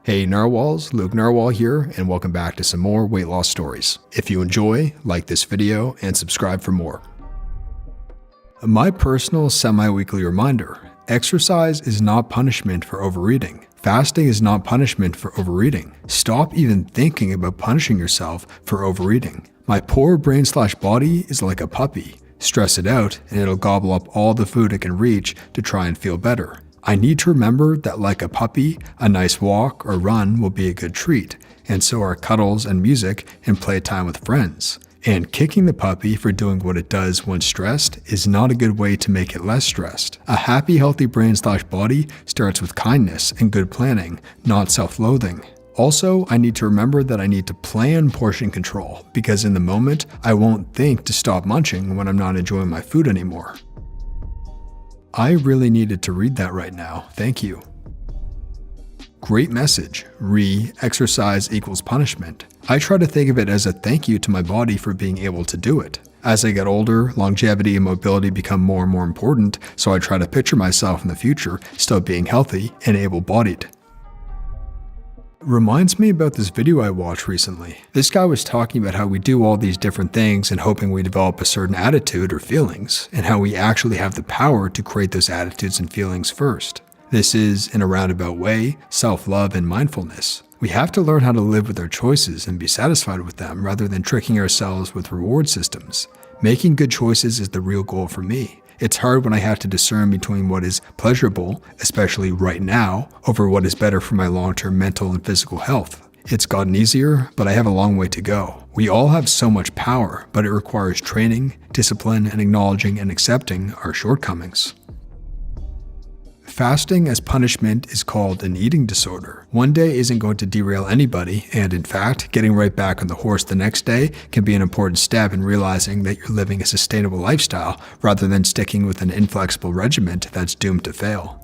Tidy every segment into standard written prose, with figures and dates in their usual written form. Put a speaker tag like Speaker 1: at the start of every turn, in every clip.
Speaker 1: Hey Narwhals, Luke Narwhal here, and welcome back to some more weight loss stories. If you enjoy, like this video and subscribe for more. My personal semi-weekly reminder: exercise is not punishment for overeating. Fasting is not punishment for overeating. Stop even thinking about punishing yourself for overeating. My poor brain/body is like a puppy. Stress it out and it'll gobble up all the food it can reach to try and feel better. I need to remember that, like a puppy, a nice walk or run will be a good treat, and so are cuddles and music and playtime with friends. And kicking the puppy for doing what it does when stressed is not a good way to make it less stressed. A happy, healthy brain/body starts with kindness and good planning, not self-loathing. Also, I need to remember that I need to plan portion control, because in the moment, I won't think to stop munching when I'm not enjoying my food anymore. I really needed to read that right now, thank you. Great message. Exercise equals punishment. I try to think of it as a thank you to my body for being able to do it. As I get older, longevity and mobility become more and more important, so I try to picture myself in the future still being healthy and able-bodied. Reminds me about this video I watched recently. This guy was talking about how we do all these different things and hoping we develop a certain attitude or feelings, and how we actually have the power to create those attitudes and feelings first. This is, in a roundabout way, self-love and mindfulness. We have to learn how to live with our choices and be satisfied with them rather than tricking ourselves with reward systems. Making good choices is the real goal for me. It's hard when I have to discern between what is pleasurable, especially right now, over what is better for my long-term mental and physical health. It's gotten easier, but I have a long way to go. We all have so much power, but it requires training, discipline, and acknowledging and accepting our shortcomings. Fasting as punishment is called an eating disorder. One day isn't going to derail anybody, and in fact, getting right back on the horse the next day can be an important step in realizing that you're living a sustainable lifestyle rather than sticking with an inflexible regimen that's doomed to fail.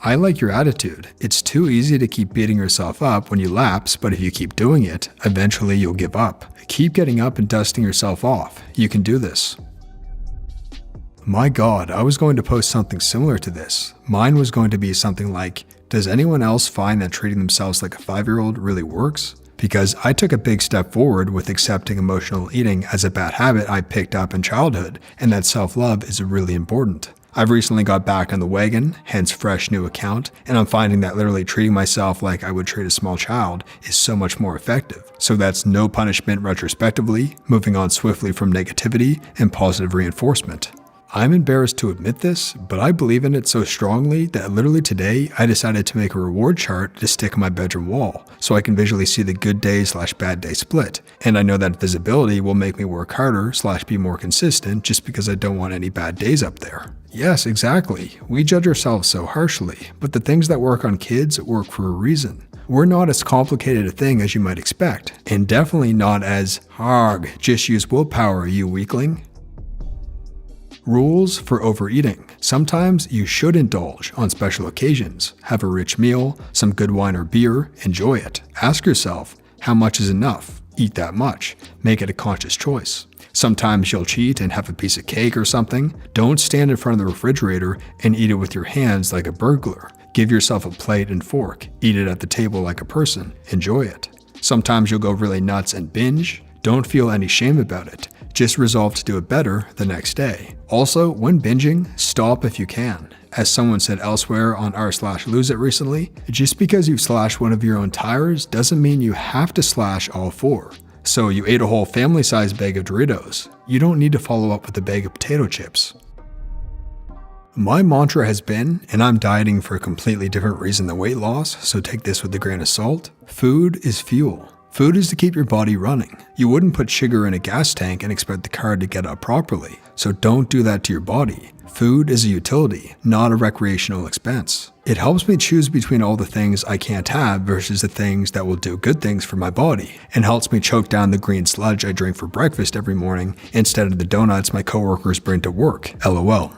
Speaker 1: I like your attitude. It's too easy to keep beating yourself up when you lapse, but if you keep doing it, eventually you'll give up. Keep getting up and dusting yourself off. You can do this. My God, I was going to post something similar to this. Mine was going to be something like, does anyone else find that treating themselves like a 5-year-old really works? Because I took a big step forward with accepting emotional eating as a bad habit I picked up in childhood, and that self-love is really important. I've recently got back on the wagon, hence fresh new account, and I'm finding that literally treating myself like I would treat a small child is so much more effective. So that's no punishment retrospectively, moving on swiftly from negativity and positive reinforcement. I'm embarrassed to admit this, but I believe in it so strongly that literally today I decided to make a reward chart to stick on my bedroom wall so I can visually see the good day/bad day split. And I know that visibility will make me work harder/be more consistent just because I don't want any bad days up there. Yes, exactly. We judge ourselves so harshly, but the things that work on kids work for a reason. We're not as complicated a thing as you might expect, and definitely not as, "Harg, just use willpower, you weakling." Rules for overeating. Sometimes you should indulge on special occasions. Have a rich meal, some good wine or beer, enjoy it. Ask yourself, how much is enough? Eat that much. Make it a conscious choice. Sometimes you'll cheat and have a piece of cake or something. Don't stand in front of the refrigerator and eat it with your hands like a burglar. Give yourself a plate and fork. Eat it at the table like a person. Enjoy it. Sometimes you'll go really nuts and binge. Don't feel any shame about it. Just resolve to do it better the next day. Also, when binging, stop if you can. As someone said elsewhere on r/lose it recently, just because you've slashed one of your own tires doesn't mean you have to slash all 4. So you ate a whole family-sized bag of Doritos. You don't need to follow up with a bag of potato chips. My mantra has been, and I'm dieting for a completely different reason than weight loss, so take this with a grain of salt, food is fuel. Food is to keep your body running. You wouldn't put sugar in a gas tank and expect the car to get up properly, so don't do that to your body. Food is a utility, not a recreational expense. It helps me choose between all the things I can't have versus the things that will do good things for my body, and helps me choke down the green sludge I drink for breakfast every morning instead of the donuts my coworkers bring to work, LOL.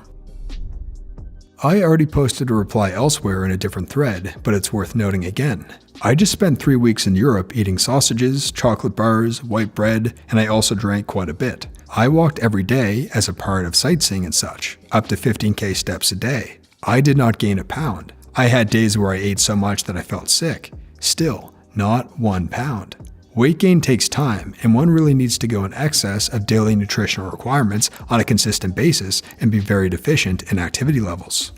Speaker 1: I already posted a reply elsewhere in a different thread, but it's worth noting again. I just spent 3 weeks in Europe eating sausages, chocolate bars, white bread, and I also drank quite a bit. I walked every day as a part of sightseeing and such, up to 15K steps a day. I did not gain a pound. I had days where I ate so much that I felt sick. Still, not 1 pound. Weight gain takes time, and one really needs to go in excess of daily nutritional requirements on a consistent basis and be very deficient in activity levels.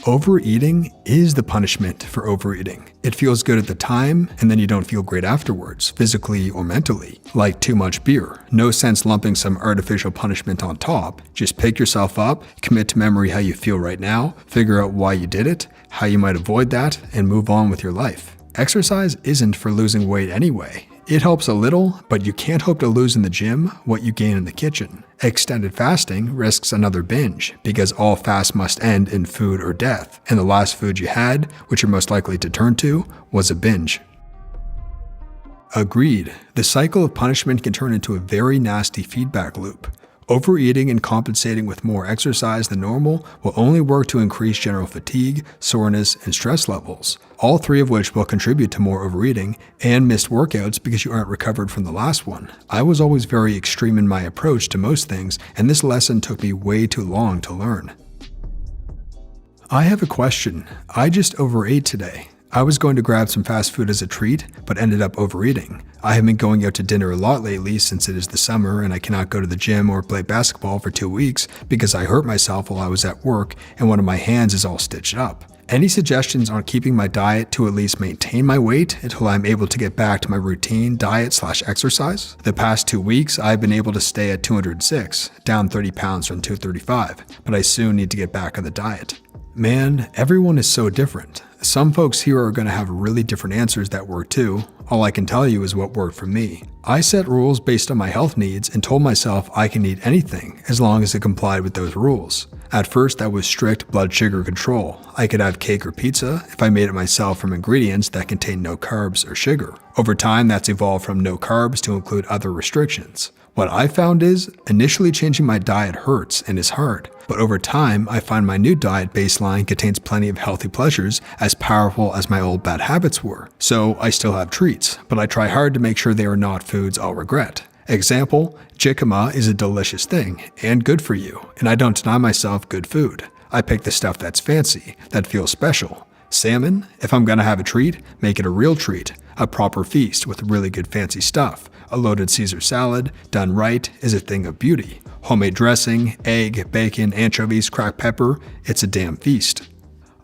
Speaker 1: Overeating is the punishment for overeating. It feels good at the time, and then you don't feel great afterwards, physically or mentally. Like too much beer. No sense lumping some artificial punishment on top. Just pick yourself up, commit to memory how you feel right now, figure out why you did it, how you might avoid that, and move on with your life. Exercise isn't for losing weight anyway. It helps a little, but you can't hope to lose in the gym what you gain in the kitchen. Extended fasting risks another binge, because all fast must end in food or death, and the last food you had, which you're most likely to turn to, was a binge. Agreed, the cycle of punishment can turn into a very nasty feedback loop. Overeating and compensating with more exercise than normal will only work to increase general fatigue, soreness, and stress levels, all three of which will contribute to more overeating and missed workouts because you aren't recovered from the last one. I was always very extreme in my approach to most things, and this lesson took me way too long to learn. I have a question. I just overate today. I was going to grab some fast food as a treat, but ended up overeating. I have been going out to dinner a lot lately since it is the summer and I cannot go to the gym or play basketball for 2 weeks because I hurt myself while I was at work and one of my hands is all stitched up. Any suggestions on keeping my diet to at least maintain my weight until I'm able to get back to my routine diet/exercise? The past 2 weeks, I've been able to stay at 206, down 30 pounds from 235, but I soon need to get back on the diet. Man, everyone is so different. Some folks here are going to have really different answers that work too. All I can tell you is what worked for me. I set rules based on my health needs and told myself I can eat anything as long as it complied with those rules. At first, that was strict blood sugar control. I could have cake or pizza if I made it myself from ingredients that contain no carbs or sugar. Over time, that's evolved from no carbs to include other restrictions. What I found is, initially changing my diet hurts and is hard, but over time, I find my new diet baseline contains plenty of healthy pleasures as powerful as my old bad habits were. So I still have treats, but I try hard to make sure they are not foods I'll regret. Example, jicama is a delicious thing and good for you, and I don't deny myself good food. I pick the stuff that's fancy, that feels special. Salmon, if I'm gonna have a treat, make it a real treat, a proper feast with really good fancy stuff. A loaded Caesar salad, done right, is a thing of beauty. Homemade dressing, egg, bacon, anchovies, cracked pepper, it's a damn feast.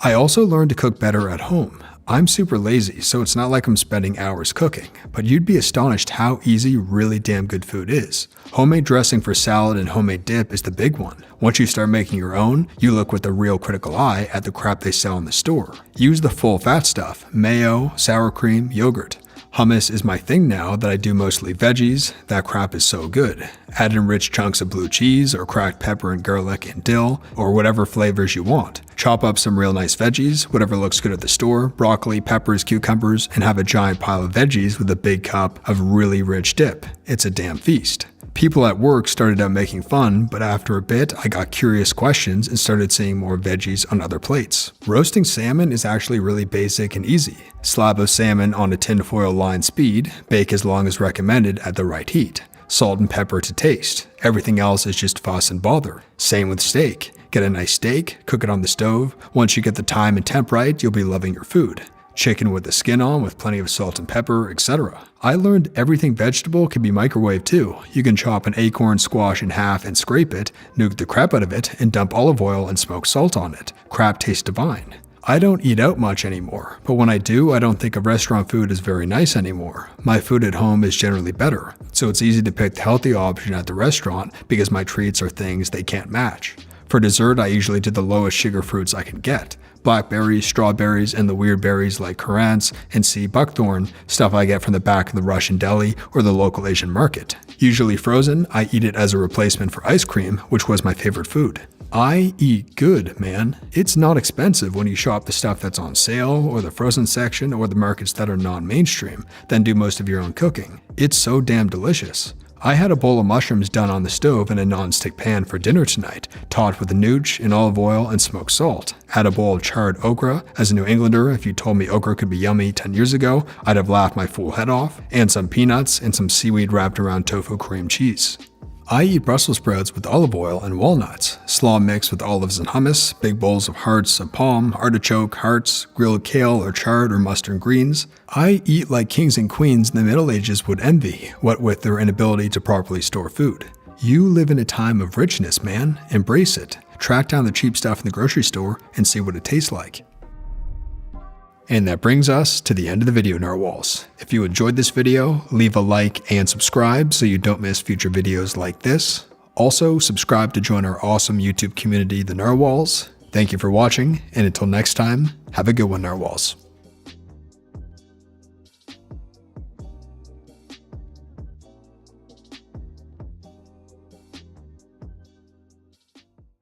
Speaker 1: I also learned to cook better at home. I'm super lazy, so it's not like I'm spending hours cooking, but you'd be astonished how easy really damn good food is. Homemade dressing for salad and homemade dip is the big one. Once you start making your own, you look with a real critical eye at the crap they sell in the store. Use the full fat stuff, mayo, sour cream, yogurt. Hummus is my thing now that I do mostly veggies. That crap is so good. Add in rich chunks of blue cheese or cracked pepper and garlic and dill or whatever flavors you want. Chop up some real nice veggies, whatever looks good at the store, broccoli, peppers, cucumbers, and have a giant pile of veggies with a big cup of really rich dip. It's a damn feast. People at work started out making fun, but after a bit, I got curious questions and started seeing more veggies on other plates. Roasting salmon is actually really basic and easy. Slab of salmon on a tinfoil lined speed, bake as long as recommended at the right heat. Salt and pepper to taste. Everything else is just fuss and bother. Same with steak. Get a nice steak, cook it on the stove. Once you get the time and temp right, you'll be loving your food. Chicken with the skin on with plenty of salt and pepper, etc. I learned everything vegetable can be microwaved too. You can chop an acorn squash in half and scrape it, nuke the crap out of it, and dump olive oil and smoked salt on it. Crap tastes divine. I don't eat out much anymore, but when I do, I don't think of restaurant food as very nice anymore. My food at home is generally better, so it's easy to pick the healthy option at the restaurant because my treats are things they can't match. For dessert, I usually do the lowest sugar fruits I can get. Blackberries, strawberries, and the weird berries like currants and sea buckthorn, stuff I get from the back of the Russian deli or the local Asian market. Usually frozen, I eat it as a replacement for ice cream, which was my favorite food. I eat good, man. It's not expensive when you shop the stuff that's on sale or the frozen section or the markets that are non-mainstream, then do most of your own cooking. It's so damn delicious. I had a bowl of mushrooms done on the stove in a non-stick pan for dinner tonight, topped with nooch and olive oil and smoked salt. Had a bowl of charred okra. As a New Englander, if you told me okra could be yummy 10 years ago, I'd have laughed my fool head off. And some peanuts and some seaweed wrapped around tofu cream cheese. I eat Brussels sprouts with olive oil and walnuts, slaw mixed with olives and hummus, big bowls of hearts of palm, artichoke, hearts, grilled kale or chard or mustard greens. I eat like kings and queens in the Middle Ages would envy, what with their inability to properly store food. You live in a time of richness, man. Embrace it. Track down the cheap stuff in the grocery store and see what it tastes like. And that brings us to the end of the video, Narwhals. If you enjoyed this video, leave a like and subscribe so you don't miss future videos like this. Also, subscribe to join our awesome YouTube community, the Narwhals. Thank you for watching, and until next time, have a good one, Narwhals.